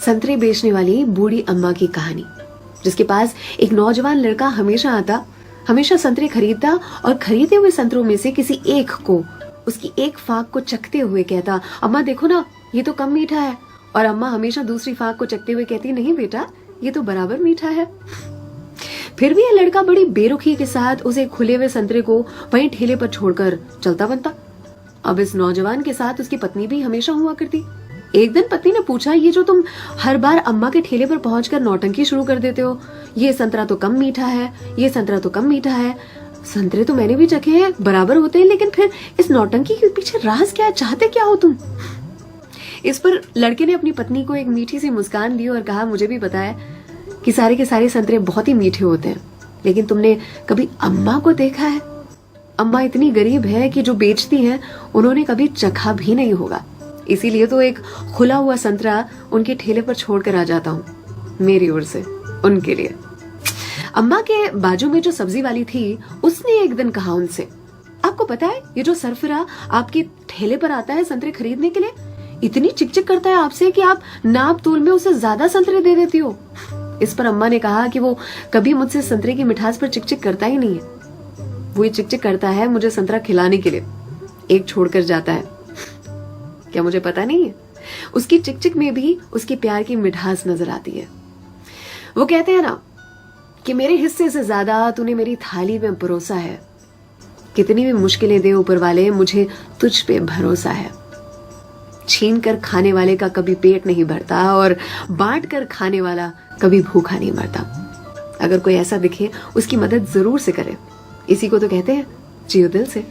संतरे बेचने वाली बूढ़ी अम्मा की कहानी, जिसके पास एक नौजवान लड़का हमेशा आता, हमेशा संतरे खरीदता और खरीदे हुए संतरों में से किसी एक को, उसकी एक फाक को चखते हुए कहता, अम्मा देखो ना, ये तो कम मीठा है। और अम्मा हमेशा दूसरी फाक को चखते हुए कहती, नहीं बेटा, ये तो बराबर मीठा है। फिर भी यह लड़का बड़ी बेरुखी के साथ उसे खुले हुए संतरे को वहीं ठेले पर छोड़कर चलता बनता। अब इस नौजवान के साथ उसकी पत्नी भी हमेशा हुआ करती। एक दिन पत्नी ने पूछा, ये जो तुम हर बार अम्मा के ठेले पर पहुंचकर नौटंकी शुरू कर देते हो, ये संतरा तो कम मीठा है, ये संतरा तो कम मीठा है। संतरे तो मैंने भी चखे हैं, बराबर होते हैं, लेकिन फिर इस नौटंकी के पीछे राज क्या है, चाहते क्या हो तुम? इस पर लड़के ने अपनी पत्नी को एक मीठी सी मुस्कान दी और कहा, मुझे भी पता है कि सारे के सारे संतरे बहुत ही मीठे होते हैं, लेकिन तुमने कभी अम्मा को देखा है? अम्मा इतनी गरीब है कि जो बेचती हैं उन्होंने कभी चखा भी नहीं होगा, इसीलिए तो एक खुला हुआ संतरा उनके ठेले पर छोड़कर आ जाता हूँ, मेरी ओर से उनके लिए। अम्मा के बाजू में जो सब्जी वाली थी, उसने एक दिन कहा उनसे, आपको पता है ये जो सरफिरा आपके ठेले पर आता है संतरे खरीदने के लिए, इतनी चिकचिक करता है आपसे कि आप नाप तोल में उसे ज्यादा संतरे दे देती हो। इस पर अम्मा ने कहा कि वो कभी मुझसे संतरे की मिठास पर चिकचिक करता ही नहीं है, वो ये चिकचिक करता है मुझे संतरा खिलाने के लिए, एक छोड़कर जाता है। क्या मुझे पता नहीं है? उसकी चिकचिक में भी उसकी प्यार की मिठास नजर आती है। वो कहते हैं ना कि मेरे हिस्से से ज्यादा तूने मेरी थाली में परोसा है, कितनी भी मुश्किलें दे ऊपर वाले, मुझे तुझ पे भरोसा है। छीन कर खाने वाले का कभी पेट नहीं भरता और बांट कर खाने वाला कभी भूखा नहीं मरता। अगर कोई ऐसा दिखे, उसकी मदद जरूर से करे, इसी को तो कहते हैं जियो दिल से।